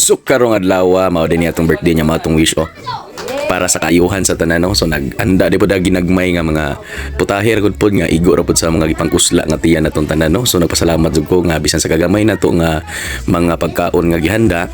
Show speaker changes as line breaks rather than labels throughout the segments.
Pasok karong adlaw mao din atong birthday niya, mao tong wish para sa kaayuhan sa tanan no. So naganda di pud ginagmay nga mga putahir gud pod nga igo ra pod sa mga gipangkusla nga tiyan natong tanan no. So nagpasalamat jud ko nga bisan sa kagamay nato nga mga pagkaon nga gihanda,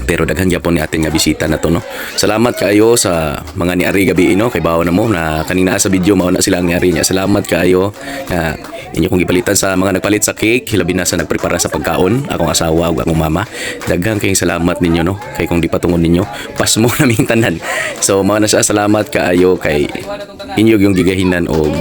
pero daghan gyapon ni atin nga bisita na to no. Salamat kaayo sa mga niari gabi no, kay bawo na mo na kanina sa video mao na sila ang niari niya. Salamat kaayo na inyo kong gipalitan sa mga nagpalit sa cake, hilabi na sa nagprepara sa pagkaon, akong asawa ug akong mama. Daghang kayong salamat ninyo no, kay kung di patungon ninyo pasmo naming tanan. So mao na siya, salamat kaayo kay inyo yung gigahinan og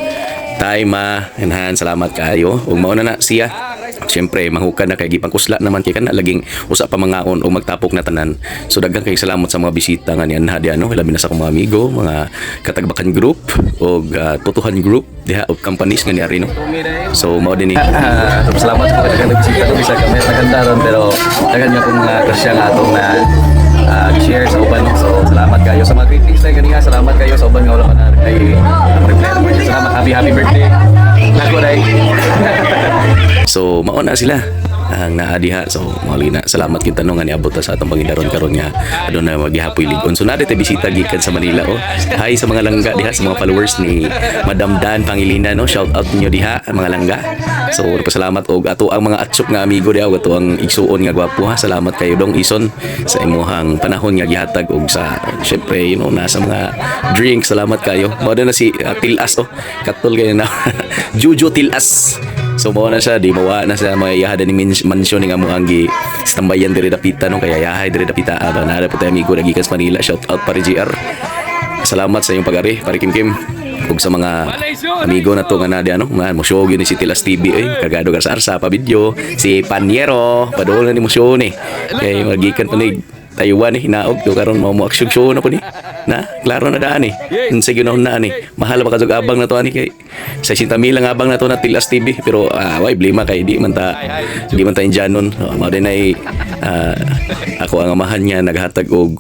time enhan, salamat kaayo ug mao na siya. Siyempre mahukan na kay gipangkusla naman kay kana laging usa pa mangaon o magtapok na tanan. So daghang kay salamat sa mga bisita nga ni Anha diano, labi na sa akong mga amigo, mga katagbakan group o tutuhan group diha of companies nga ni Arino. So mao din ni
salamat sa mga bisita ko bisa kami tagandaron, pero daghan niya kung kasya nga atong na share sa uban. So salamat kayo sa mga greetings na ganyan, salamat kayo sa uban nga wala man kay reply mo. Salamat, happy birthday nako dai.
So mao na sila ang naadiha. So mauli na, salamat kita no nga niabot sa atong Pangidaron karon nga aduna magihapoy ligon. So nade tay bisita gikan sa Manila Hi sa mga langga diha, sa mga followers ni Madam Dan Pangilinan no. Shout out niyo diha mga langga. So pasalamat og ato ang mga atsok nga amigo diha og ato ang igsuon nga gwapo ha. Salamat kayo dong Ison sa imuhang panahon nga gihatag og sa syempre nasa mga drinks. Salamat kayo. Mao na si Tilas katol kayo na Juju Tilas. So mao na siya, di mawa na sa mga yahada ni mansyon nga mo ang stambayan diri dapita no, kaya yahay diri dapita ba na po tayo amigo nagikan sa Manila. Shout out para GR. Salamat sa inyong pag-ari pare Kim ug sa mga amigo na to nga na ano man mo show gyud ni si Tilas TV kagado ka sa arsa pa video si Panyero padol na ni mo show ni kay magikan pa ni Taiwan hinaog do karon mo action show na po ni na klaro na daan sige na ni mahal ba kadug abang na to ani kay sa 60 mil ang abang na to na Tilas TV, pero way blima kay di man ta Indianon mao din ay ako ang amahan niya naghatag og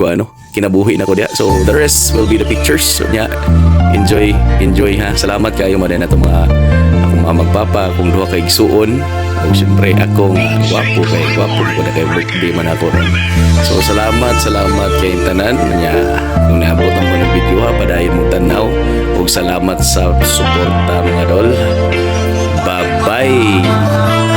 kinabuhi na ko diha. So the rest will be the pictures. So nya enjoy ha. Salamat kayo mo din ato mga akong mga magpapa akong duha kay gisuon. Siyempre akong gwapo ko na kay birthday man ako ron. So salamat kay tanan nya kung naabot ang mga video ha, padayon mong tanaw ug salamat sa suporta mga dol. Bye bye.